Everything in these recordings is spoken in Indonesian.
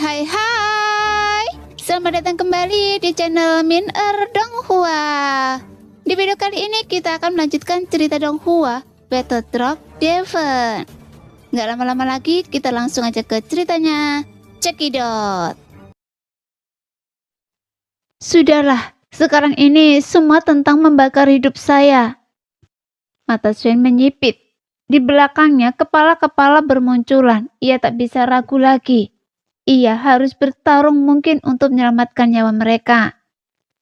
Hai hai, selamat datang kembali di channel Min Donghua. Di video kali ini kita akan melanjutkan cerita Donghua Battle Drop Devon. Nggak lama-lama lagi, kita langsung aja ke ceritanya. Cekidot. Sudahlah, sekarang ini semua tentang membakar hidup saya. Mata Swain menyipit. Di belakangnya kepala-kepala bermunculan. Ia tak bisa ragu lagi. Ia harus bertarung mungkin untuk menyelamatkan nyawa mereka.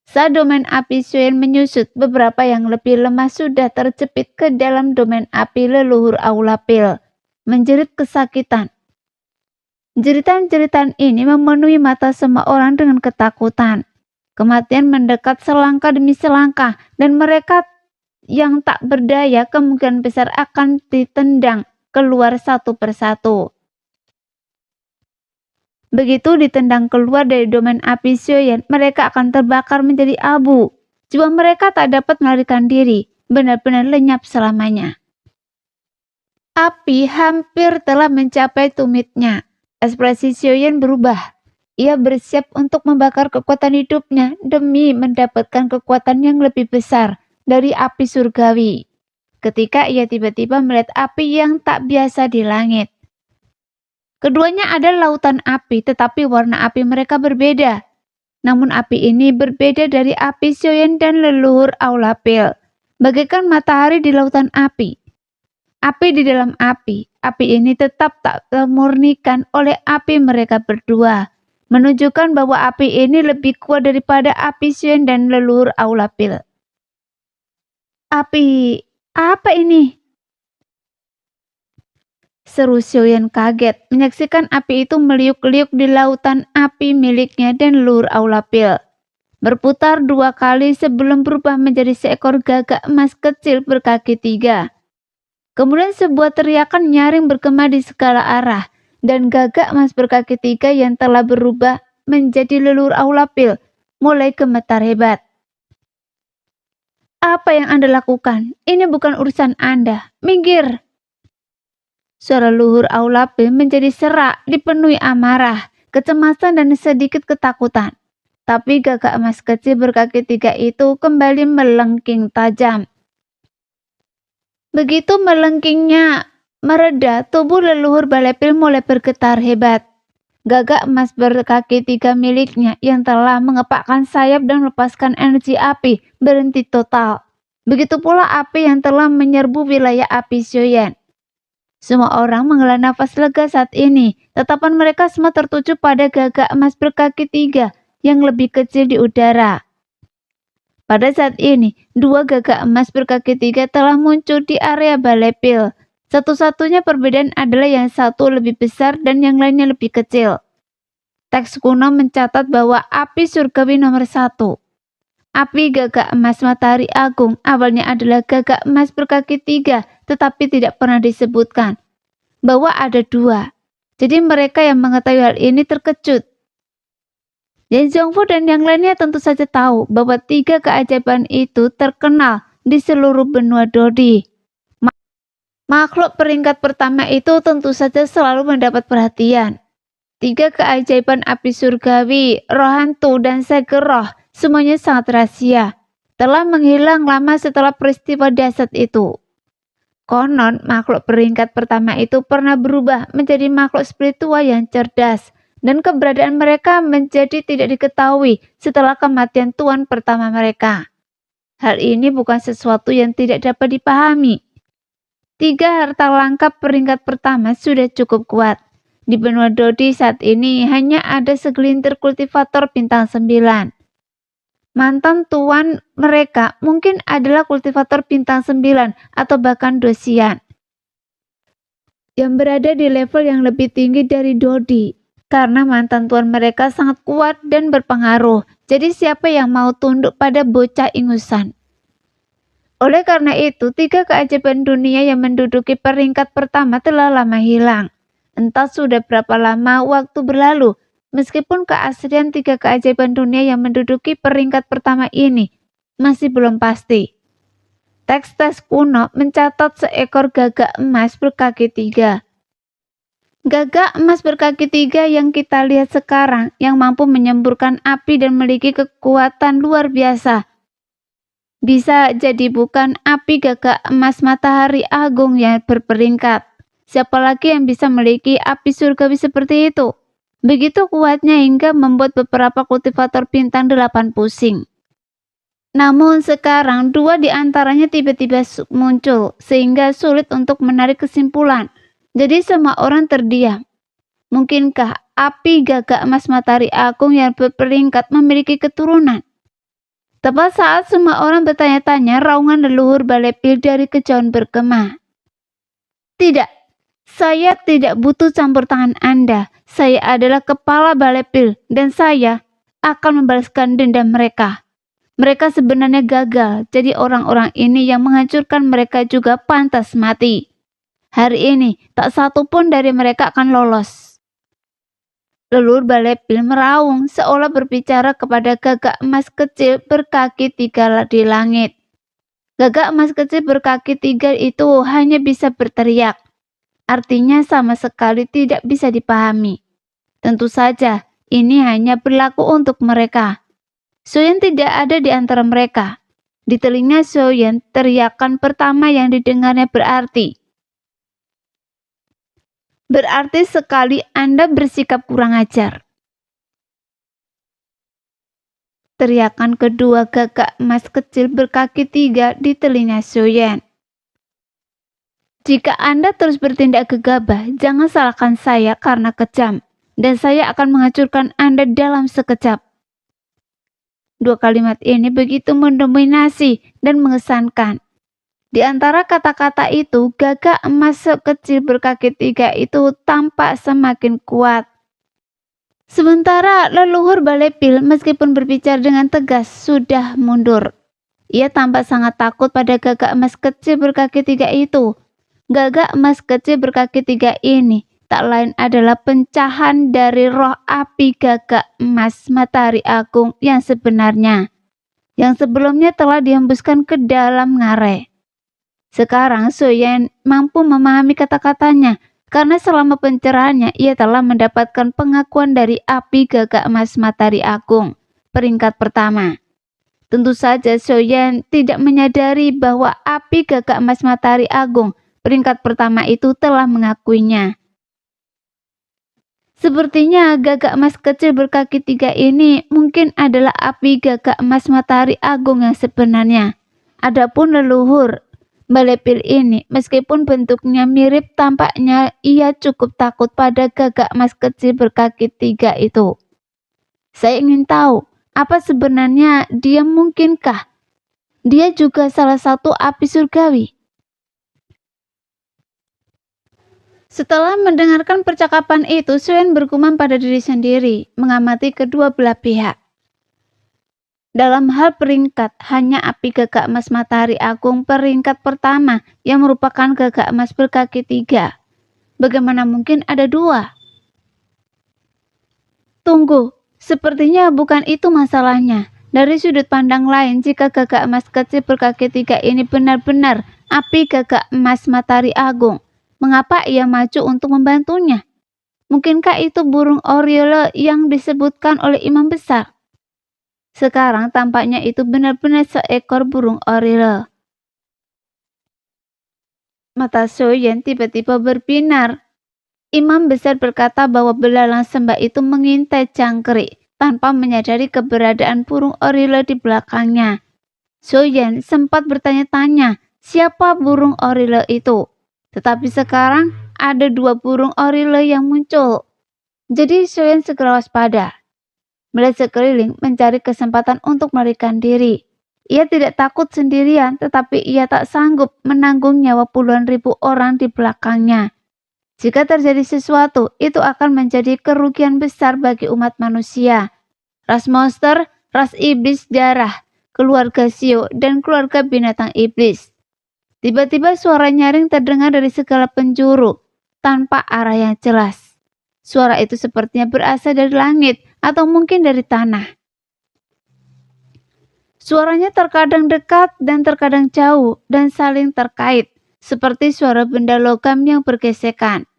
Saat domain api Swain menyusut, beberapa yang lebih lemah sudah terjepit ke dalam domain api leluhur Aulapil, menjerit kesakitan. Jeritan-jeritan ini memenuhi mata semua orang dengan ketakutan. Kematian mendekat selangkah demi selangkah, dan mereka yang tak berdaya kemungkinan besar akan ditendang keluar satu persatu. Begitu ditendang keluar dari domain api Swain, mereka akan terbakar menjadi abu. Jiwa mereka tak dapat melarikan diri, benar-benar lenyap selamanya. Api hampir telah mencapai tumitnya. Ekspresi Swain berubah. Ia bersiap untuk membakar kekuatan hidupnya demi mendapatkan kekuatan yang lebih besar dari api surgawi. Ketika ia tiba-tiba melihat api yang tak biasa di langit. Keduanya adalah lautan api, tetapi warna api mereka berbeda. Namun api ini berbeda dari api Swain dan leluhur Aulapil, bagaikan matahari di lautan api. Api di dalam api ini tetap tak termurnikan oleh api mereka berdua, menunjukkan bahwa api ini lebih kuat daripada api Swain dan leluhur Aulapil. Api, apa ini? Seru Swain kaget menyaksikan api itu meliuk-liuk di lautan api miliknya dan leluhur Aulapil. Berputar 2 kali sebelum berubah menjadi seekor gagak emas kecil berkaki 3. Kemudian sebuah teriakan nyaring bergema di segala arah, dan gagak emas berkaki 3 yang telah berubah menjadi leluhur Aulapil mulai gemetar hebat. Apa yang Anda lakukan? Ini bukan urusan Anda. Minggir! Suara luhur Aulapil menjadi serak, dipenuhi amarah, kecemasan dan sedikit ketakutan. Tapi gagak emas kecil berkaki 3 itu kembali melengking tajam. Begitu melengkingnya mereda, tubuh leluhur Balepil mulai bergetar hebat. Gagak emas berkaki 3 miliknya yang telah mengepakkan sayap dan melepaskan energi api berhenti total. Begitu pula api yang telah menyerbu wilayah api Swain. Semua orang menghela nafas lega saat ini. Tatapan mereka semua tertuju pada gagak emas berkaki 3 yang lebih kecil di udara. Pada saat ini, 2 gagak emas berkaki 3 telah muncul di area Balepil. Satu-satunya perbedaan adalah yang satu lebih besar dan yang lainnya lebih kecil. Teks kuno mencatat bahwa api surgawi nomor 1. Api gagak emas matahari agung awalnya adalah gagak emas berkaki 3, tetapi tidak pernah disebutkan bahwa ada 2. Jadi mereka yang mengetahui hal ini terkejut. Yan Zhongfu dan yang lainnya tentu saja tahu bahwa 3 keajaiban itu terkenal di seluruh benua Dodi. Makhluk peringkat pertama itu tentu saja selalu mendapat perhatian. 3 keajaiban api surgawi, roh hantu, dan segel roh, semuanya sangat rahasia, telah menghilang lama setelah peristiwa dahsyat itu. Konon, makhluk peringkat pertama itu pernah berubah menjadi makhluk spiritual yang cerdas, dan keberadaan mereka menjadi tidak diketahui setelah kematian tuan pertama mereka. Hal ini bukan sesuatu yang tidak dapat dipahami. 3 harta langka peringkat pertama sudah cukup kuat. Di benua Dodi saat ini hanya ada segelintir kultivator bintang 9. Mantan tuan mereka mungkin adalah kultivator bintang 9 atau bahkan Dosian yang berada di level yang lebih tinggi dari Dodi. Karena mantan tuan mereka sangat kuat dan berpengaruh, jadi siapa yang mau tunduk pada bocah ingusan? Oleh karena itu, 3 keajaiban dunia yang menduduki peringkat pertama telah lama hilang. Entah sudah berapa lama waktu berlalu, meskipun keaslian 3 keajaiban dunia yang menduduki peringkat pertama ini masih belum pasti. Teks-teks kuno mencatat seekor gagak emas berkaki 3. Gagak emas berkaki 3 yang kita lihat sekarang, yang mampu menyemburkan api dan memiliki kekuatan luar biasa, bisa jadi bukan api gagak emas matahari agung yang berperingkat. Siapa lagi yang bisa memiliki api surgawi seperti itu? Begitu kuatnya hingga membuat beberapa kultivator bintang 8 pusing. Namun sekarang 2 di antaranya tiba-tiba muncul, sehingga sulit untuk menarik kesimpulan. Jadi semua orang terdiam. Mungkinkah api gagak emas matahari agung yang berperingkat memiliki keturunan? Tepat saat semua orang bertanya-tanya, raungan leluhur Balepil dari kejauhan bergema. Tidak, saya tidak butuh campur tangan Anda. Saya adalah kepala Balepil dan saya akan membalaskan dendam mereka. Mereka sebenarnya gagal, jadi orang-orang ini yang menghancurkan mereka juga pantas mati. Hari ini, tak satu pun dari mereka akan lolos. Leluhur Balepil meraung seolah berbicara kepada gagak emas kecil berkaki 3 di langit. Gagak emas kecil berkaki 3 itu hanya bisa berteriak. Artinya sama sekali tidak bisa dipahami. Tentu saja, ini hanya berlaku untuk mereka. Soyen tidak ada di antara mereka. Di telinga Soyen, teriakan pertama yang didengarnya berarti sekali Anda bersikap kurang ajar. Teriakan kedua gagak emas kecil berkaki 3 di telinga Soyen. Jika Anda terus bertindak gegabah, jangan salahkan saya karena kejam, dan saya akan menghancurkan Anda dalam sekejap. 2 kalimat ini begitu mendominasi dan mengesankan. Di antara kata-kata itu, gagak emas kecil berkaki 3 itu tampak semakin kuat. Sementara leluhur Balepil meskipun berbicara dengan tegas sudah mundur. Ia tampak sangat takut pada gagak emas kecil berkaki 3 itu. Gagak emas kecil berkaki 3 ini tak lain adalah pencahan dari roh api gagak emas matahari agung yang sebenarnya, yang sebelumnya telah dihembuskan ke dalam ngarai. Sekarang Soyen mampu memahami kata-katanya, karena selama pencerahannya ia telah mendapatkan pengakuan dari api gagak emas matahari agung, peringkat pertama. Tentu saja Soyen tidak menyadari bahwa api gagak emas matahari agung, peringkat pertama itu telah mengakuinya. Sepertinya gagak emas kecil berkaki 3 ini mungkin adalah api gagak emas matahari agung yang sebenarnya. Adapun leluhur Balepil ini, meskipun bentuknya mirip, tampaknya ia cukup takut pada gagak emas kecil berkaki 3 itu. Saya ingin tahu, apa sebenarnya dia mungkinkah? Dia juga salah satu api surgawi. Setelah mendengarkan percakapan itu, Soyen bergumam pada diri sendiri, mengamati kedua belah pihak. Dalam hal peringkat, hanya api gagak emas matahari agung peringkat pertama yang merupakan gagak emas berkaki 3. Bagaimana mungkin ada 2? Tunggu, sepertinya bukan itu masalahnya. Dari sudut pandang lain, jika gagak emas kecil berkaki 3 ini benar-benar api gagak emas matahari agung, mengapa ia maju untuk membantunya? Mungkinkah itu burung Oriole yang disebutkan oleh imam besar? Sekarang tampaknya itu benar-benar seekor burung Oriole. Mata Soyen tiba-tiba berbinar. Imam besar berkata bahwa belalang sembah itu mengintai jangkrik tanpa menyadari keberadaan burung Oriole di belakangnya. Soyen sempat bertanya-tanya siapa burung Oriole itu. Tetapi sekarang ada 2 burung Oriole yang muncul. Jadi Soyen segera waspada. Melihat sekeliling mencari kesempatan untuk melarikan diri. Ia tidak takut sendirian, tetapi ia tak sanggup menanggung nyawa puluhan ribu orang di belakangnya. Jika terjadi sesuatu, itu akan menjadi kerugian besar bagi umat manusia. Ras monster, ras iblis darah, keluarga Sio, dan keluarga binatang iblis. Tiba-tiba suara nyaring terdengar dari segala penjuru, tanpa arah yang jelas. Suara itu sepertinya berasal dari langit, atau mungkin dari tanah. Suaranya terkadang dekat dan terkadang jauh dan saling terkait, seperti suara benda logam yang bergesekan.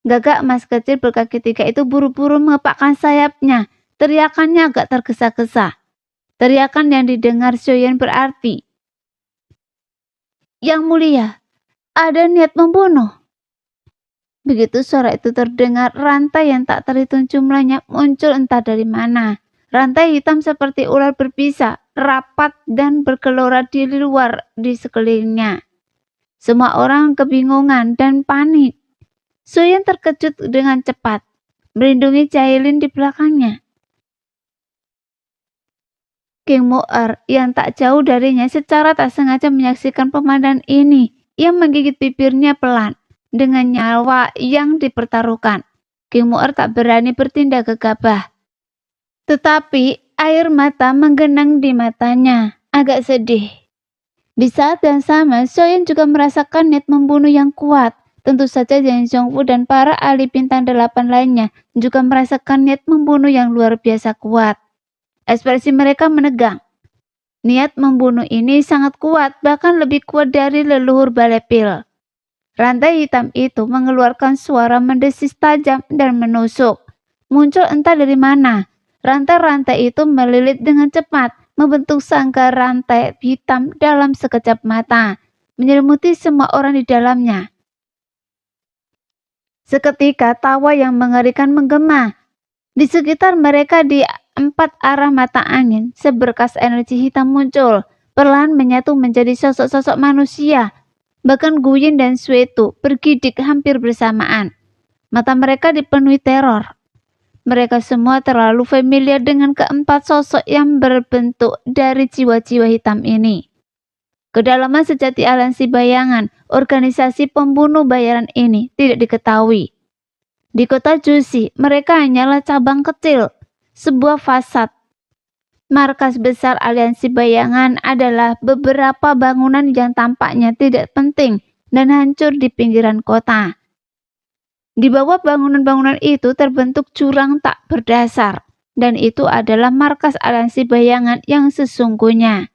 Gagak emas kecil berkaki 3 itu buru-buru mengepakkan sayapnya. Teriakannya agak tergesa-gesa. Teriakan yang didengar Xiaoyan berarti, "Yang mulia, ada niat membunuh." Begitu suara itu terdengar, rantai yang tak terhitung jumlahnya muncul entah dari mana. Rantai hitam seperti ular berbisa, rapat dan bergelora di luar di sekelilingnya. Semua orang kebingungan dan panik. Xiaoyan terkejut dengan cepat, melindungi Cailin di belakangnya. King Mu'er yang tak jauh darinya secara tak sengaja menyaksikan pemandangan ini. Ia menggigit bibirnya pelan dengan nyawa yang dipertaruhkan. King Mu'er tak berani bertindak gegabah. Tetapi air mata menggenang di matanya, agak sedih. Di saat yang sama, Xiaoyan juga merasakan niat membunuh yang kuat. Tentu saja Zhang Zhongfu dan para ahli bintang 8 lainnya juga merasakan niat membunuh yang luar biasa kuat. Ekspresi mereka menegang. Niat membunuh ini sangat kuat, bahkan lebih kuat dari leluhur Balepil. Rantai hitam itu mengeluarkan suara mendesis tajam dan menusuk. Muncul entah dari mana. Rantai-rantai itu melilit dengan cepat, membentuk sangkar rantai hitam dalam sekejap mata, menyelimuti semua orang di dalamnya. Seketika tawa yang mengerikan menggema. Di sekitar mereka di 4 arah mata angin, seberkas energi hitam muncul, perlahan menyatu menjadi sosok-sosok manusia. Bahkan Guyin dan Suetu bergidik hampir bersamaan. Mata mereka dipenuhi teror. Mereka semua terlalu familiar dengan keempat sosok yang berbentuk dari jiwa-jiwa hitam ini. Kedalaman sejati aliansi bayangan, organisasi pembunuh bayaran ini tidak diketahui. Di kota Jusi, mereka hanyalah cabang kecil, sebuah fasad. Markas besar aliansi bayangan adalah beberapa bangunan yang tampaknya tidak penting dan hancur di pinggiran kota. Di bawah bangunan-bangunan itu terbentuk jurang tak berdasar, dan itu adalah markas aliansi bayangan yang sesungguhnya.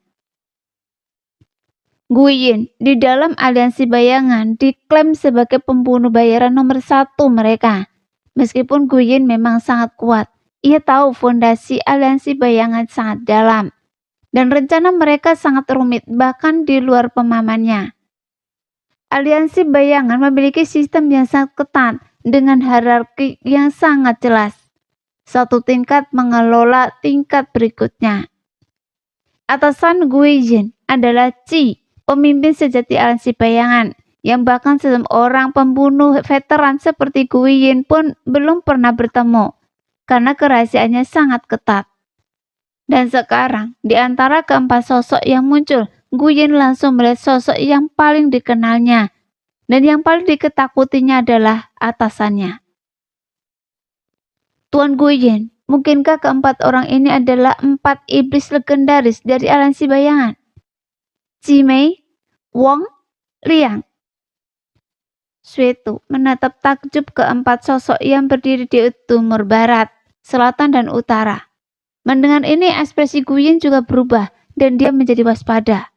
Guyin di dalam aliansi bayangan diklaim sebagai pembunuh bayaran nomor 1 mereka. Meskipun Guyin memang sangat kuat, ia tahu fondasi aliansi bayangan sangat dalam, dan rencana mereka sangat rumit bahkan di luar pemahamannya. Aliansi bayangan memiliki sistem yang sangat ketat dengan hierarki yang sangat jelas. Satu tingkat mengelola tingkat berikutnya. Atasan Guyin adalah Qi, pemimpin sejati aliansi bayangan, yang bahkan seorang pembunuh veteran seperti Guyin pun belum pernah bertemu, karena kerahasiaannya sangat ketat. Dan sekarang, di antara keempat sosok yang muncul, Guyin langsung melihat sosok yang paling dikenalnya, dan yang paling diketakuti-nya adalah atasannya. Tuan Guyin, mungkinkah keempat orang ini adalah 4 iblis legendaris dari aliansi bayangan? Jimei, Wong, Liang. Suetu menatap takjub keempat sosok yang berdiri di timur barat, selatan dan utara. Mendengar ini ekspresi Guyin juga berubah dan dia menjadi waspada.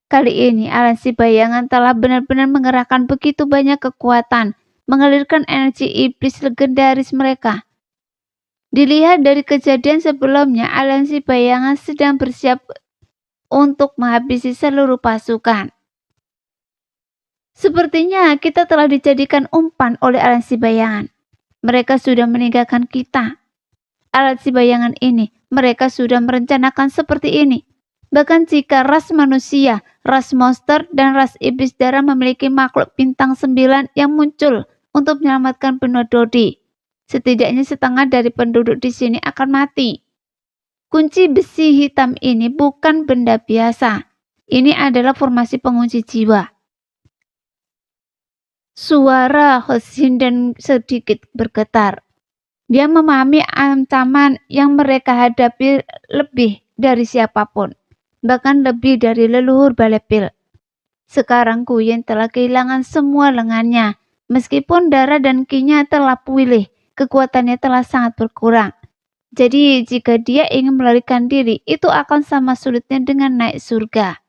Kali ini aliansi bayangan telah benar-benar mengerahkan begitu banyak kekuatan, mengalirkan energi iblis legendaris mereka. Dilihat dari kejadian sebelumnya, aliansi bayangan sedang bersiap untuk menghabisi seluruh pasukan. Sepertinya kita telah dijadikan umpan oleh aliansi bayangan. Mereka sudah meninggalkan kita. Aliansi bayangan ini, mereka sudah merencanakan seperti ini. Bahkan jika ras manusia, ras monster, dan ras iblis darah memiliki makhluk bintang 9 yang muncul untuk menyelamatkan benua Dodi, setidaknya setengah dari penduduk di sini akan mati. Kunci besi hitam ini bukan benda biasa. Ini adalah formasi pengunci jiwa. Suara Hoshinden sedikit bergetar. Dia memahami ancaman yang mereka hadapi lebih dari siapapun, bahkan lebih dari leluhur Balepil. Sekarang Guyin telah kehilangan semua lengannya. Meskipun darah dan ki-nya telah pulih, kekuatannya telah sangat berkurang. Jadi jika dia ingin melarikan diri, itu akan sama sulitnya dengan naik surga.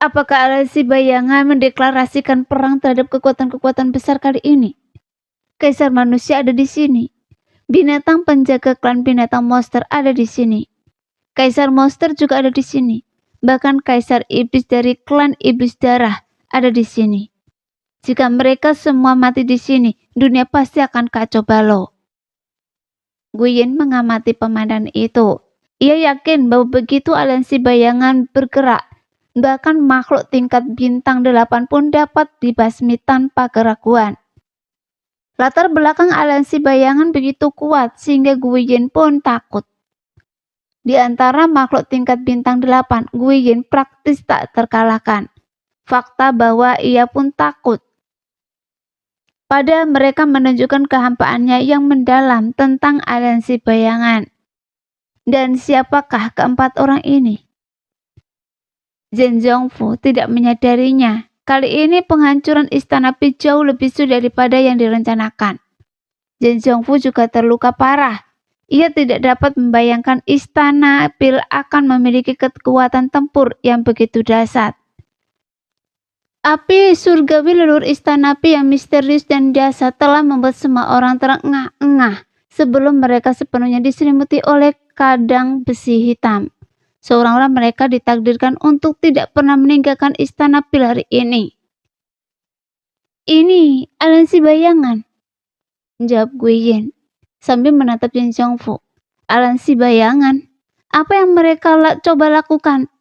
Apakah aliansi bayangan mendeklarasikan perang terhadap kekuatan-kekuatan besar kali ini? Kaisar manusia ada di sini. Binatang penjaga klan binatang monster ada di sini. Kaisar monster juga ada di sini. Bahkan kaisar iblis dari klan iblis darah ada di sini. Jika mereka semua mati di sini, dunia pasti akan kacau balau. Guyen mengamati pemandangan itu. Ia yakin bahwa begitu aliansi bayangan bergerak, bahkan makhluk tingkat bintang 8 pun dapat dibasmi tanpa keraguan. Latar belakang aliansi bayangan begitu kuat sehingga Guyen pun takut. Di antara makhluk tingkat bintang 8, Guyen praktis tak terkalahkan. Fakta bahwa ia pun takut. Pada mereka menunjukkan kehampaannya yang mendalam tentang aliansi bayangan. Dan siapakah keempat orang ini? Zhen Zhongfu tidak menyadarinya. Kali ini penghancuran istana Pi jauh lebih sulit daripada yang direncanakan. Zhen Zhongfu juga terluka parah. Ia tidak dapat membayangkan istana Pil akan memiliki kekuatan tempur yang begitu dahsyat. Api surgawi leluhur istana Pi yang misterius dan dahsyat telah membuat semua orang terengah-engah sebelum mereka sepenuhnya diselimuti oleh kadang besi hitam. Seorang-orang mereka ditakdirkan untuk tidak pernah meninggalkan istana Pil hari ini. Ini aliansi bayangan, jawab Guyen sambil menatap Zhen Zhongfu. Aliansi bayangan? Apa yang mereka coba lakukan?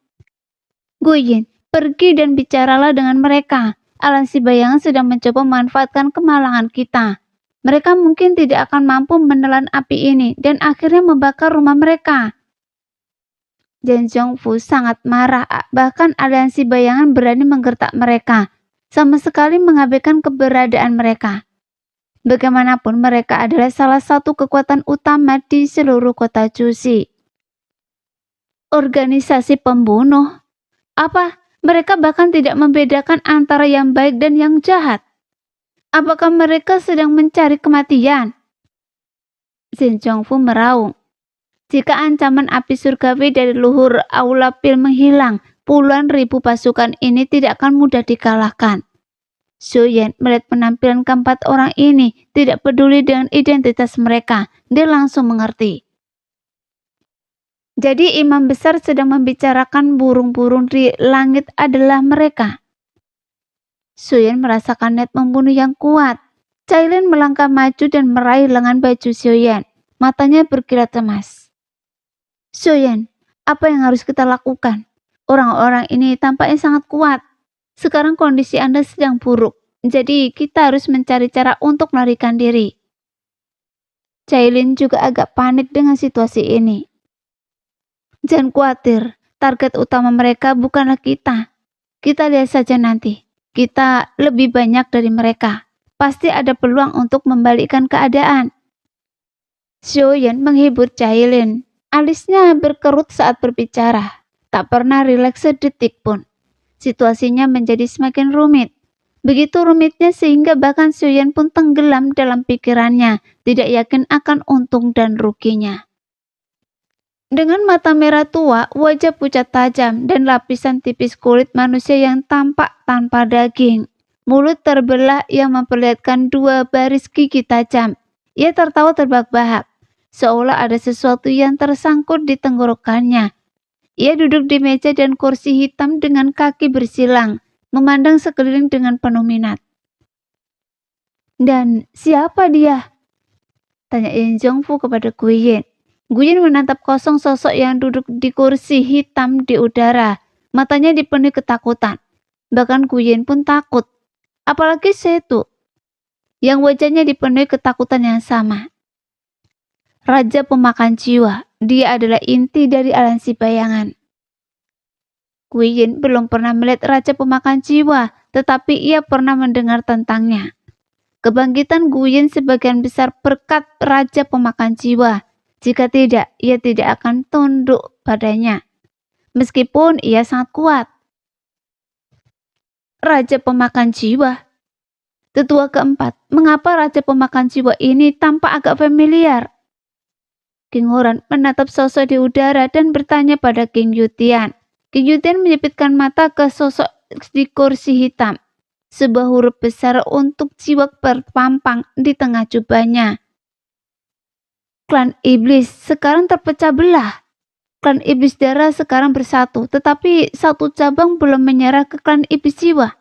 Guyen, pergi dan bicaralah dengan mereka. Aliansi bayangan sedang mencoba memanfaatkan kemalangan kita. Mereka mungkin tidak akan mampu menelan api ini dan akhirnya membakar rumah mereka. Zhen Zhongfu sangat marah, bahkan aliansi bayangan berani menggertak mereka, sama sekali mengabaikan keberadaan mereka. Bagaimanapun mereka adalah salah satu kekuatan utama di seluruh kota Jushi. Organisasi pembunuh? Apa? Mereka bahkan tidak membedakan antara yang baik dan yang jahat. Apakah mereka sedang mencari kematian? Zhen Zhongfu meraung. Jika ancaman api surgawi dari luhur aula Pil menghilang, puluhan ribu pasukan ini tidak akan mudah dikalahkan. Zuyan melihat penampilan keempat orang ini, tidak peduli dengan identitas mereka. Dia langsung mengerti. Jadi imam besar sedang membicarakan burung-burung di langit adalah mereka. Zuyan merasakan niat membunuh yang kuat. Cailin melangkah maju dan meraih lengan baju Zuyan. Matanya berkilat cemas. Zuyan, apa yang harus kita lakukan? Orang-orang ini tampaknya sangat kuat. Sekarang kondisi Anda sedang buruk, jadi kita harus mencari cara untuk melarikan diri. Cailin juga agak panik dengan situasi ini. Jangan khawatir, target utama mereka bukanlah kita. Kita lihat saja nanti. Kita lebih banyak dari mereka. Pasti ada peluang untuk membalikkan keadaan. Zuyan menghibur Cailin. Alisnya berkerut saat berbicara, tak pernah rileks sedetik pun. Situasinya menjadi semakin rumit. Begitu rumitnya sehingga bahkan Zuyan pun tenggelam dalam pikirannya, tidak yakin akan untung dan ruginya. Dengan mata merah tua, wajah pucat tajam, dan lapisan tipis kulit manusia yang tampak tanpa daging. Mulut terbelah yang memperlihatkan 2 baris gigi tajam. Ia tertawa terbahak-bahak. Seolah ada sesuatu yang tersangkut di tenggorokannya. Ia duduk di meja dan kursi hitam dengan kaki bersilang, memandang sekeliling dengan penuh minat. Dan siapa dia? Tanya Zhen Zhongfu kepada Guyen. Guyen menatap kosong sosok yang duduk di kursi hitam di udara. Matanya dipenuhi ketakutan. Bahkan Guyen pun takut. Apalagi Setu, yang wajahnya dipenuhi ketakutan yang sama. Raja pemakan jiwa, dia adalah inti dari aliansi bayangan. Guyen belum pernah melihat Raja pemakan jiwa, tetapi ia pernah mendengar tentangnya. Kebangkitan Guyen sebagian besar berkat Raja pemakan jiwa. Jika tidak, ia tidak akan tunduk padanya. Meskipun ia sangat kuat. Raja pemakan jiwa. Tetua keempat, mengapa Raja pemakan jiwa ini tampak agak familiar? King Horan menatap sosok di udara dan bertanya pada King Yutian. King Yutian menyipitkan mata ke sosok di kursi hitam. Sebuah huruf besar untuk jiwa terpampang di tengah jubahnya. Klan iblis sekarang terpecah belah. Klan iblis darah sekarang bersatu, tetapi satu cabang belum menyerah ke klan iblis jiwa.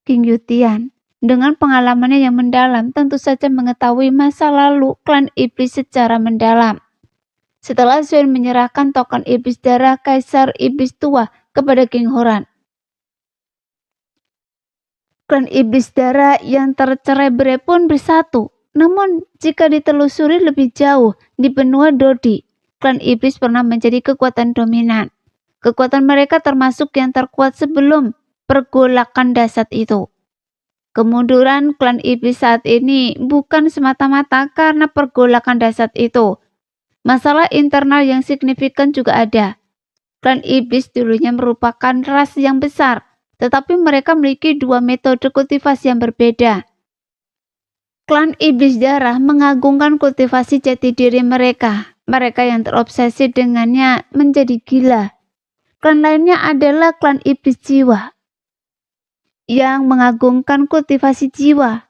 King Yutian, dengan pengalamannya yang mendalam, tentu saja mengetahui masa lalu klan iblis secara mendalam. Setelah Xuan menyerahkan token iblis darah Kaisar Iblis Tua kepada King Horan, klan iblis darah yang tercerai-berai pun bersatu. Namun, jika ditelusuri lebih jauh di benua Dodi, klan iblis pernah menjadi kekuatan dominan. Kekuatan mereka termasuk yang terkuat sebelum pergolakan dahsyat itu. Kemunduran klan iblis saat ini bukan semata-mata karena pergolakan dahsyat itu. Masalah internal yang signifikan juga ada. Klan iblis dulunya merupakan ras yang besar, tetapi mereka memiliki dua metode kultivasi yang berbeda. Klan iblis darah mengagungkan kultivasi jati diri mereka. Mereka yang terobsesi dengannya menjadi gila. Klan lainnya adalah klan iblis jiwa yang mengagungkan kultivasi jiwa.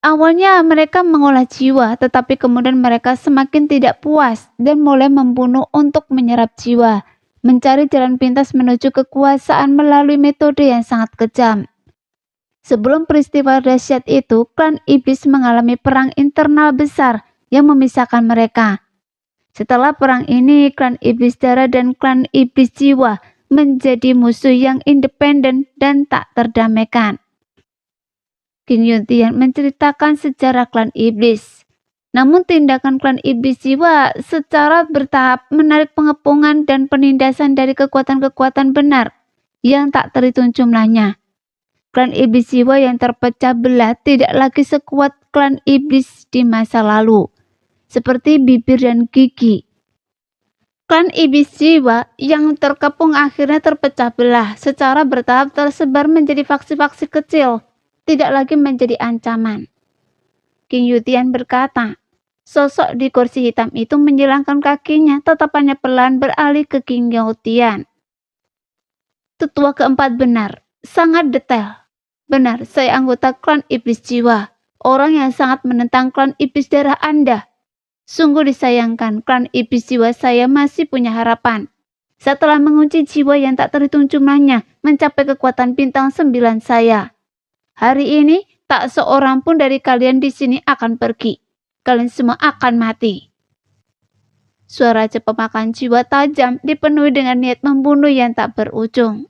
Awalnya mereka mengolah jiwa, tetapi kemudian mereka semakin tidak puas dan mulai membunuh untuk menyerap jiwa, mencari jalan pintas menuju kekuasaan melalui metode yang sangat kejam. Sebelum peristiwa dahsyat itu, klan iblis mengalami perang internal besar yang memisahkan mereka. Setelah perang ini, klan iblis darah dan klan iblis jiwa menjadi musuh yang independen dan tak terdamaikan. King Yutian menceritakan sejarah klan iblis. Namun tindakan klan iblis jiwa secara bertahap menarik pengepungan dan penindasan dari kekuatan-kekuatan benar yang tak terhitung jumlahnya. Klan iblis jiwa yang terpecah belah tidak lagi sekuat klan iblis di masa lalu, seperti bibir dan gigi. Klan iblis jiwa yang terkepung akhirnya terpecah belah, secara bertahap tersebar menjadi faksi-faksi kecil, tidak lagi menjadi ancaman. King Yutian berkata, sosok di kursi hitam itu menyilangkan kakinya, tatapannya pelan beralih ke King Yutian. Tetua keempat benar, sangat detail. Benar, saya anggota klan iblis jiwa, orang yang sangat menentang klan iblis darah Anda. Sungguh disayangkan, klan iblis jiwa saya masih punya harapan. Setelah mengunci jiwa yang tak terhitung jumlahnya, mencapai kekuatan bintang 9 saya. Hari ini, tak seorang pun dari kalian di sini akan pergi. Kalian semua akan mati. Suara raja pemakan jiwa tajam dipenuhi dengan niat membunuh yang tak berujung.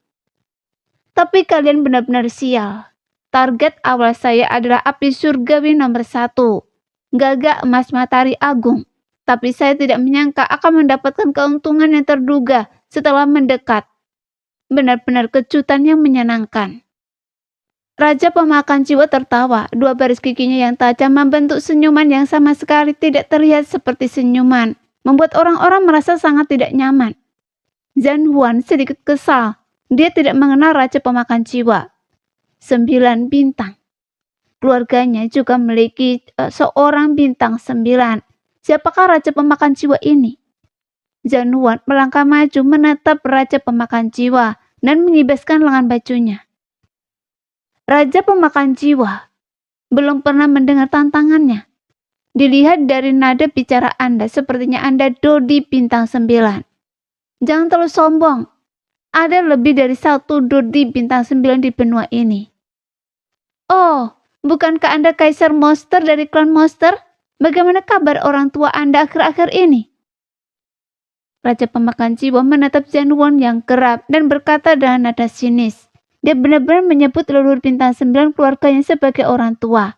Tapi kalian benar-benar sial. Target awal saya adalah api surgawi nomor 1, gagak emas matahari agung. Tapi saya tidak menyangka akan mendapatkan keuntungan yang terduga setelah mendekat. Benar-benar kejutan yang menyenangkan. Raja pemakan jiwa tertawa, dua baris giginya yang tajam membentuk senyuman yang sama sekali tidak terlihat seperti senyuman, membuat orang-orang merasa sangat tidak nyaman. Zhan Huan sedikit kesal, dia tidak mengenal raja pemakan jiwa. 9 bintang. Keluarganya juga memiliki seorang bintang 9. Siapakah raja pemakan jiwa ini? Zhan Huan melangkah maju menatap raja pemakan jiwa dan menyibaskan lengan bajunya. Raja pemakan jiwa, belum pernah mendengar tantangannya. Dilihat dari nada bicara Anda, sepertinya Anda Dodi bintang 9. Jangan terlalu sombong. Ada lebih dari 1 Dodi bintang 9 di benua ini. Oh, bukankah Anda Kaisar Monster dari klan Monster? Bagaimana kabar orang tua Anda akhir-akhir ini? Raja pemakan jiwa menatap Zhan Huan yang kerap dan berkata dengan nada sinis. Dia benar-benar menyebut leluhur bintang 9 keluarganya sebagai orang tua.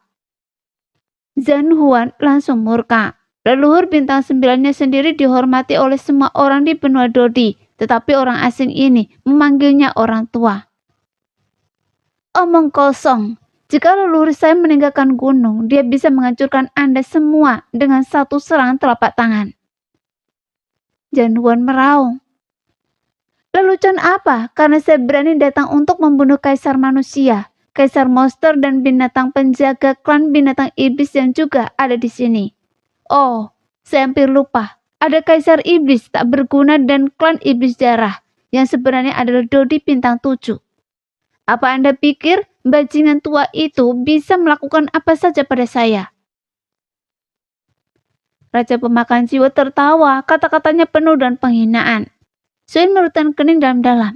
Zhan Huan langsung murka. Leluhur bintang 9-nya sendiri dihormati oleh semua orang di benua Dodi, tetapi orang asing ini memanggilnya orang tua. Omong kosong. Jika leluhur saya meninggalkan gunung, dia bisa menghancurkan Anda semua dengan satu serangan telapak tangan. Zhan Huan meraung. Lelucon apa? Karena saya berani datang untuk membunuh kaisar manusia, kaisar monster dan binatang penjaga klan binatang iblis yang juga ada di sini. Oh, saya hampir lupa. ada kaisar iblis tak berguna dan klan iblis darah yang sebenarnya adalah Dodi bintang 7. Apa Anda pikir bajingan tua itu bisa melakukan apa saja pada saya? Raja pemakan jiwa tertawa, kata-katanya penuh dengan penghinaan. Suyin merutan kening dalam-dalam.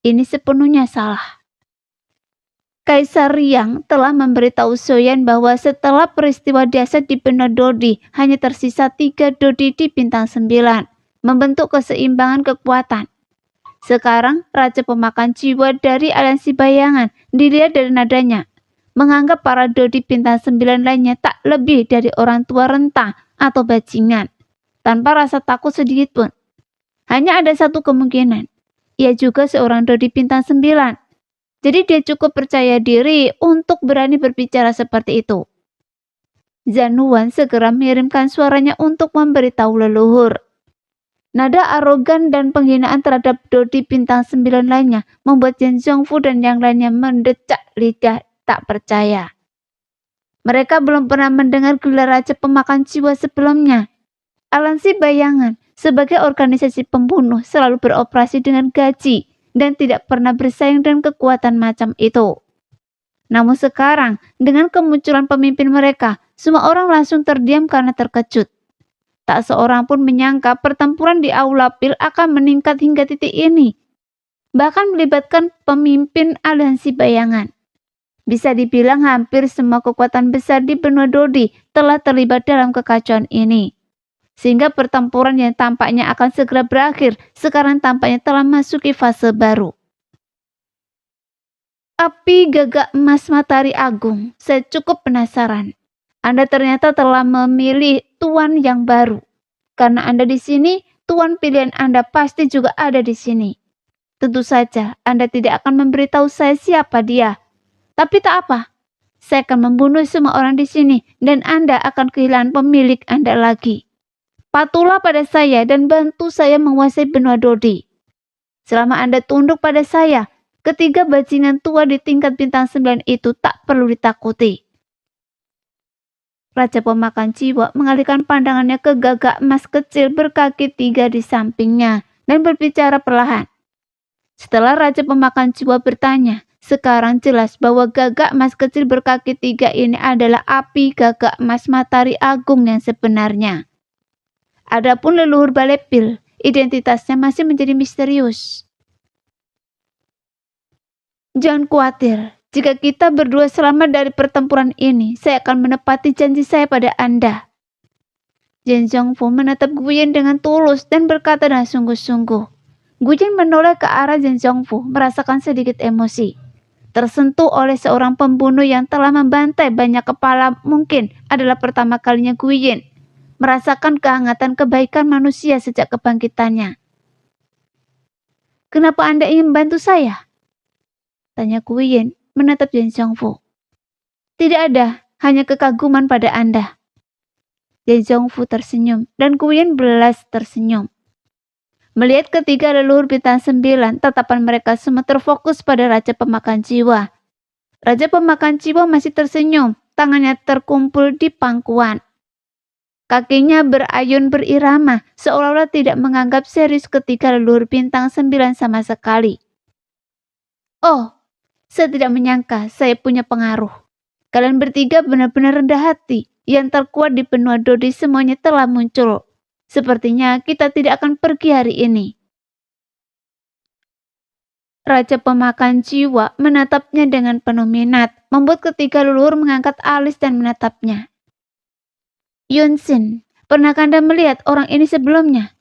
Ini sepenuhnya salah. Kaisar Yang telah memberitahu Soyan bahwa setelah peristiwa dahsyat di benua Dodi, hanya tersisa 3 Dodi di bintang 9, membentuk keseimbangan kekuatan. Sekarang, Raja Pemakan Jiwa dari aliansi bayangan dilihat dari nadanya, menganggap para Dodi bintang 9 lainnya tak lebih dari orang tua renta atau bajingan, tanpa rasa takut sedikit pun. Hanya ada satu kemungkinan, ia juga seorang Dodi bintang 9. Jadi dia cukup percaya diri untuk berani berbicara seperti itu. Zanuan segera mengirimkan suaranya untuk memberitahu leluhur. Nada arogan dan penghinaan terhadap Dodi bintang 9 lainnya membuat Jen Zhongfu dan yang lainnya mendecak lidah tak percaya. Mereka belum pernah mendengar gelar Raja Pemakan Jiwa sebelumnya. Aliansi Bayangan sebagai organisasi pembunuh selalu beroperasi dengan gaji dan tidak pernah bersaing dengan kekuatan macam itu. Namun sekarang, dengan kemunculan pemimpin mereka, semua orang langsung terdiam karena terkejut. Tak seorang pun menyangka pertempuran di Aula Pil akan meningkat hingga titik ini. Bahkan melibatkan pemimpin aliansi bayangan. Bisa dibilang hampir semua kekuatan besar di benua Dodi telah terlibat dalam kekacauan ini. Sehingga pertempuran yang tampaknya akan segera berakhir, sekarang tampaknya telah masuki fase baru. Api gagak emas matahari agung, saya cukup penasaran. Anda ternyata telah memilih tuan yang baru. Karena Anda di sini, tuan pilihan Anda pasti juga ada di sini. Tentu saja Anda tidak akan memberitahu saya siapa dia. Tapi tak apa, saya akan membunuh semua orang di sini dan Anda akan kehilangan pemilik Anda lagi. Patuhlah pada saya dan bantu saya menguasai benua Dodi. Selama Anda tunduk pada saya, ketiga bajingan tua di tingkat bintang 9 itu tak perlu ditakuti. Raja Pemakan Jiwa mengalihkan pandangannya ke gagak emas kecil berkaki 3 di sampingnya dan berbicara perlahan. Setelah Raja Pemakan Jiwa bertanya, sekarang jelas bahwa gagak emas kecil berkaki 3 ini adalah api gagak emas matahari agung yang sebenarnya. Adapun leluhur Balepil, identitasnya masih menjadi misterius. Jangan khawatir, jika kita berdua selamat dari pertempuran ini, saya akan menepati janji saya pada Anda. Jen Zhongfu menatap Guyen dengan tulus dan berkata dengan sungguh-sungguh. Guyen menoleh ke arah Jen Zhongfu, merasakan sedikit emosi. Tersentuh oleh seorang pembunuh yang telah membantai banyak kepala, mungkin adalah pertama kalinya Guyen merasakan kehangatan kebaikan manusia sejak kebangkitannya. Kenapa Anda ingin membantu saya? Tanya Guyen menatap Jen Zhongfu. Tidak ada, hanya kekaguman pada Anda. Jen Zhongfu tersenyum dan Guyen belas tersenyum. Melihat ketiga leluhur bintang 9, tatapan mereka semua terfokus pada Raja Pemakan Jiwa. Raja Pemakan Jiwa masih tersenyum, tangannya terkumpul di pangkuan. Kakinya berayun berirama, seolah-olah tidak menganggap serius ketiga leluhur bintang 9 sama sekali. Oh, saya tidak menyangka saya punya pengaruh. Kalian bertiga benar-benar rendah hati. Yang terkuat di benua Dodi semuanya telah muncul. Sepertinya kita tidak akan pergi hari ini. Raja Pemakan Jiwa menatapnya dengan penuh minat, membuat ketiga leluhur mengangkat alis dan menatapnya. Yunsin, pernahkah Anda melihat orang ini sebelumnya?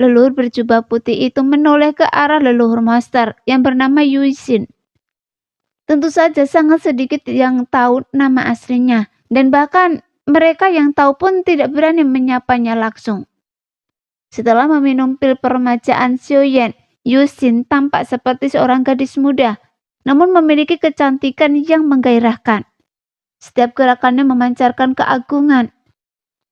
Leluhur berjubah putih itu menoleh ke arah leluhur master yang bernama Yuixin. Tentu saja sangat sedikit yang tahu nama aslinya, dan bahkan mereka yang tahu pun tidak berani menyapanya langsung. Setelah meminum pil permajaan Xiaoyan, Yuixin tampak seperti seorang gadis muda, namun memiliki kecantikan yang menggairahkan. Setiap gerakannya memancarkan keagungan.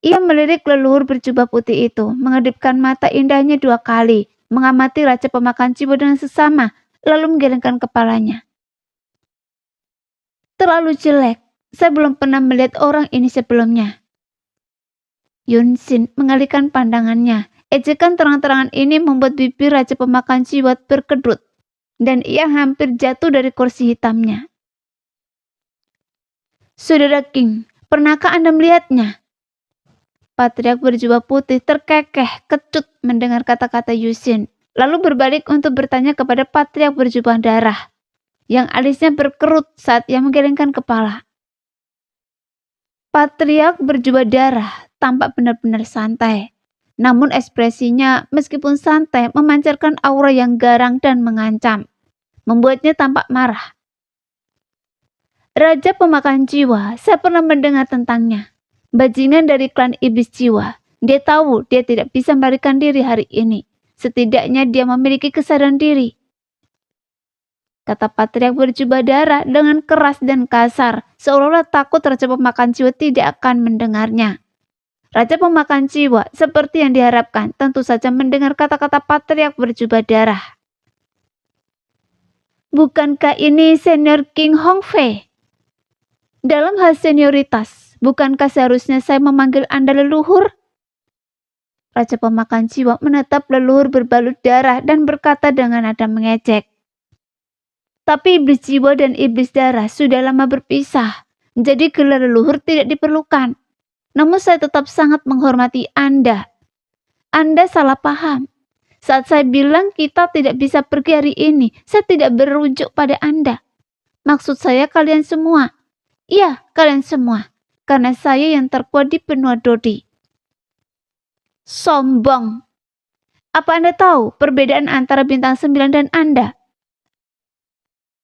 Ia melirik leluhur berjubah putih itu, mengedipkan mata indahnya 2 kali, mengamati Raja Pemakan Jiwa dengan sesama, lalu menggelengkan kepalanya. Terlalu jelek, saya belum pernah melihat orang ini sebelumnya. Yunsin mengalihkan pandangannya. Ejekan terang-terangan ini membuat bibir Raja Pemakan Jiwa berkedut, dan ia hampir jatuh dari kursi hitamnya. Saudara King, pernahkah Anda melihatnya? Patriark berjubah putih terkekeh kecut mendengar kata-kata Yusin, lalu berbalik untuk bertanya kepada Patriark berjubah darah, yang alisnya berkerut saat ia menggelengkan kepala. Patriark berjubah darah tampak benar-benar santai, namun ekspresinya meskipun santai memancarkan aura yang garang dan mengancam, membuatnya tampak marah. Raja Pemakan Jiwa, saya pernah mendengar tentangnya. Bajingan dari klan iblis jiwa. Dia tahu dia tidak bisa melarikan diri hari ini. Setidaknya dia memiliki kesadaran diri. Kata Patriark berjubah darah dengan keras dan kasar, seolah-olah takut Raja Pemakan Jiwa tidak akan mendengarnya. Raja Pemakan Jiwa, seperti yang diharapkan, tentu saja mendengar kata-kata Patriark berjubah darah. Bukankah ini senior King Hongfei? Dalam hal senioritas, bukankah seharusnya saya memanggil Anda leluhur? Raja Pemakan Jiwa menatap leluhur berbalut darah dan berkata dengan nada mengejek. Tapi iblis jiwa dan iblis darah sudah lama berpisah, jadi gelar leluhur tidak diperlukan. Namun saya tetap sangat menghormati Anda. Anda salah paham. Saat saya bilang kita tidak bisa pergi hari ini, saya tidak berujuk pada Anda. Maksud saya kalian semua. Iya, kalian semua. Karena saya yang terkuat di benua Dodi. Sombong. Apa Anda tahu perbedaan antara bintang 9 dan Anda?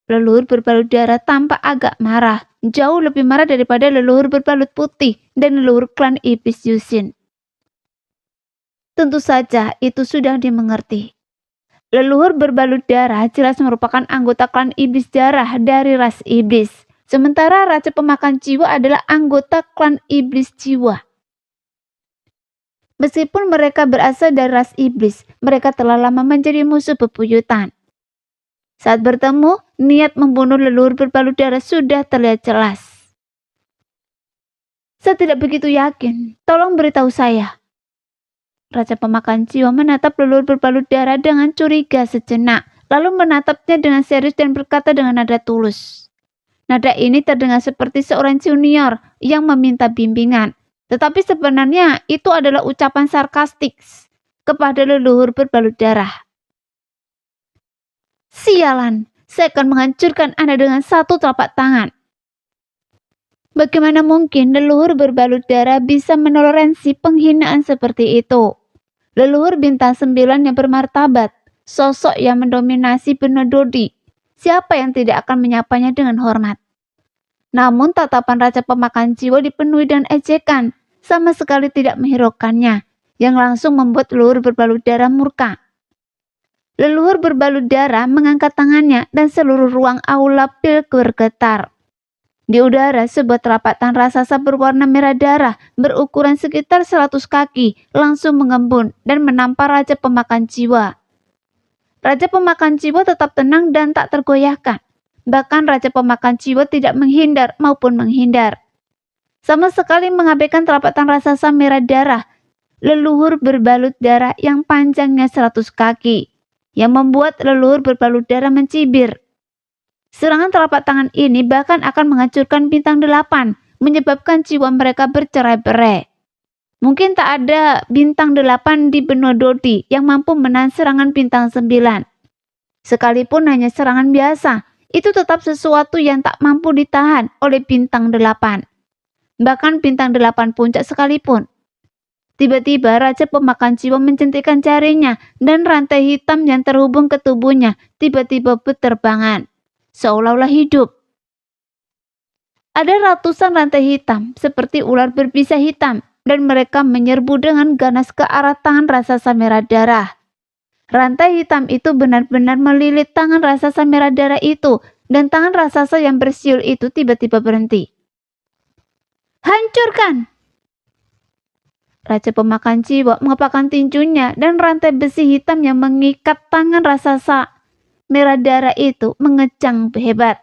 Leluhur berbalut darah tampak agak marah. Jauh lebih marah daripada leluhur berbalut putih dan leluhur klan iblis Yusin. Tentu saja itu sudah dimengerti. Leluhur berbalut darah jelas merupakan anggota klan iblis darah dari ras iblis. Sementara Raja Pemakan Jiwa adalah anggota klan iblis jiwa. Meskipun mereka berasal dari ras iblis, mereka telah lama menjadi musuh bebuyutan. Saat bertemu, niat membunuh leluhur berbalut darah sudah terlihat jelas. Saya tidak begitu yakin, tolong beritahu saya. Raja Pemakan Jiwa menatap leluhur berbalut darah dengan curiga sejenak, lalu menatapnya dengan serius dan berkata dengan nada tulus. Nada ini terdengar seperti seorang junior yang meminta bimbingan, tetapi sebenarnya itu adalah ucapan sarkastik kepada leluhur berbalut darah. Sialan, saya akan menghancurkan Anda dengan satu telapak tangan. Bagaimana mungkin leluhur berbalut darah bisa menoleransi penghinaan seperti itu? Leluhur bintang 9 yang bermartabat, sosok yang mendominasi benua Dodi. Siapa yang tidak akan menyapanya dengan hormat? Namun tatapan Raja Pemakan Jiwa dipenuhi dengan ejekan, sama sekali tidak menghiraukannya, yang langsung membuat leluhur berbalut darah murka. Leluhur berbalut darah mengangkat tangannya dan seluruh ruang aula pil bergetar. Di udara, sebuah telapak tangan raksasa berwarna merah darah berukuran sekitar 100 kaki langsung mengembun dan menampar Raja Pemakan Jiwa. Raja Pemakan Jiwa tetap tenang dan tak tergoyahkan. Bahkan Raja Pemakan Jiwa tidak menghindar maupun menghindar. Sama sekali mengabaikan telapak tangan raksasa merah darah, leluhur berbalut darah yang panjangnya 100 kaki, yang membuat leluhur berbalut darah mencibir. Serangan telapak tangan ini bahkan akan menghancurkan bintang 8, menyebabkan jiwa mereka bercerai-berai. Mungkin tak ada bintang 8 di benua Dodi yang mampu menahan serangan bintang 9. Sekalipun hanya serangan biasa, itu tetap sesuatu yang tak mampu ditahan oleh bintang 8. Bahkan bintang 8 puncak sekalipun. Tiba-tiba Raja Pemakan Jiwa mencentikkan jarinya dan rantai hitam yang terhubung ke tubuhnya tiba-tiba berterbangan, seolah-olah hidup. Ada ratusan rantai hitam seperti ular berbisa hitam dan mereka menyerbu dengan ganas ke arah tangan raksasa merah darah. Rantai hitam itu benar-benar melilit tangan raksasa merah darah itu dan tangan raksasa yang bersiul itu tiba-tiba berhenti. Hancurkan! Raja Pemakan Jiwa mengepakkan tinjunya dan rantai besi hitam yang mengikat tangan raksasa merah darah itu mengejang hebat,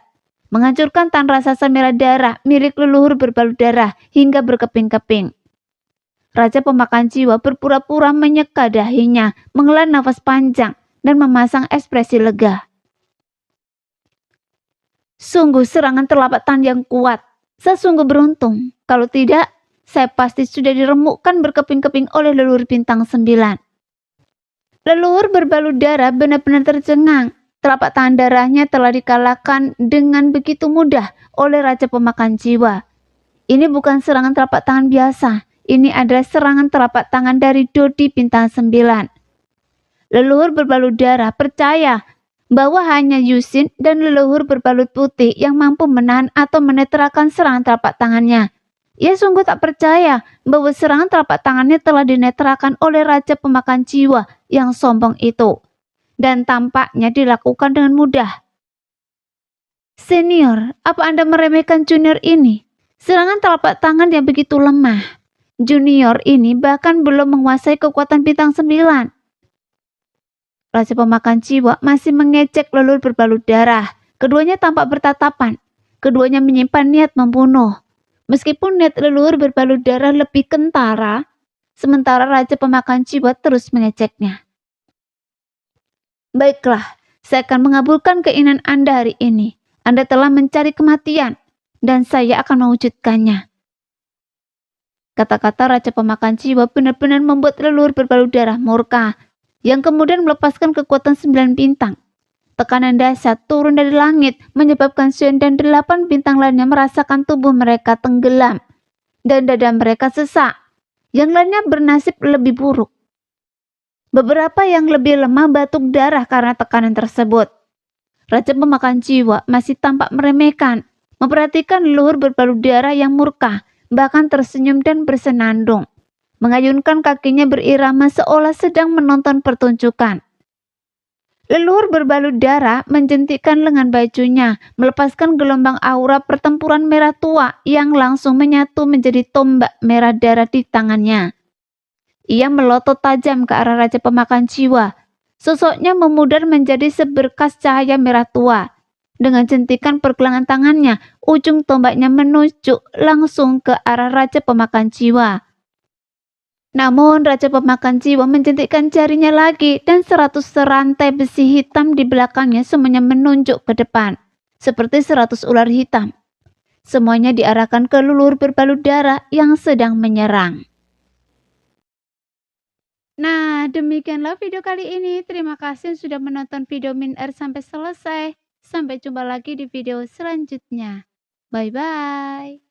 menghancurkan tangan raksasa merah darah milik leluhur berbalut darah hingga berkeping-keping. Raja pemakan jiwa berpura-pura menyeka dahinya, menghela nafas panjang, dan memasang ekspresi lega. Sungguh serangan telapak tangan yang kuat. Saya sungguh beruntung. Kalau tidak, saya pasti sudah diremukkan berkeping-keping oleh leluhur bintang 9. Leluhur berbalut darah benar-benar tercengang. Telapak tangan darahnya telah dikalahkan dengan begitu mudah oleh Raja Pemakan Jiwa. Ini bukan serangan telapak tangan biasa. Ini adalah serangan telapak tangan dari Dodi bintang 9. Leluhur berbalut darah percaya bahwa hanya Yusin dan leluhur berbalut putih yang mampu menahan atau menetralkan serangan telapak tangannya. Ia sungguh tak percaya bahwa serangan telapak tangannya telah dinetralkan oleh Raja Pemakan Jiwa yang sombong itu. Dan tampaknya dilakukan dengan mudah. Senior, apa Anda meremehkan junior ini? Serangan telapak tangan yang begitu lemah. Junior ini bahkan belum menguasai kekuatan bintang 9. Raja Pemakan Jiwa masih mengejek leluhur berbalut darah. Keduanya tampak bertatapan. Keduanya menyimpan niat membunuh. Meskipun niat leluhur berbalut darah lebih kentara, sementara Raja Pemakan Jiwa terus mengejeknya. Baiklah, saya akan mengabulkan keinginan Anda hari ini. Anda telah mencari kematian, dan saya akan mewujudkannya. Kata-kata Raja Pemakan Jiwa benar-benar membuat leluhur berbalut darah murka, yang kemudian melepaskan kekuatan 9 bintang. Tekanan dahsyat turun dari langit, menyebabkan Xion dan 8 bintang lainnya merasakan tubuh mereka tenggelam, dan dada mereka sesak. Yang lainnya bernasib lebih buruk. Beberapa yang lebih lemah batuk darah karena tekanan tersebut. Raja Pemakan Jiwa masih tampak meremehkan, memperhatikan leluhur berbalut darah yang murka, bahkan tersenyum dan bersenandung, mengayunkan kakinya berirama seolah sedang menonton pertunjukan. Leluhur berbalut darah menjentikkan lengan bajunya, melepaskan gelombang aura pertempuran merah tua yang langsung menyatu menjadi tombak merah darah di tangannya. Ia melotot tajam ke arah Raja Pemakan Jiwa. Sosoknya memudar menjadi seberkas cahaya merah tua. Dengan jentikan pergelangan tangannya, ujung tombaknya menunjuk langsung ke arah Raja Pemakan Jiwa. Namun Raja Pemakan Jiwa menjentikkan jarinya lagi dan 100 serantai besi hitam di belakangnya semuanya menunjuk ke depan, seperti 100 ular hitam. Semuanya diarahkan ke leluhur berbalut darah yang sedang menyerang. Nah, demikianlah video kali ini. Terima kasih sudah menonton video Min R sampai selesai. Sampai jumpa lagi di video selanjutnya. Bye-bye.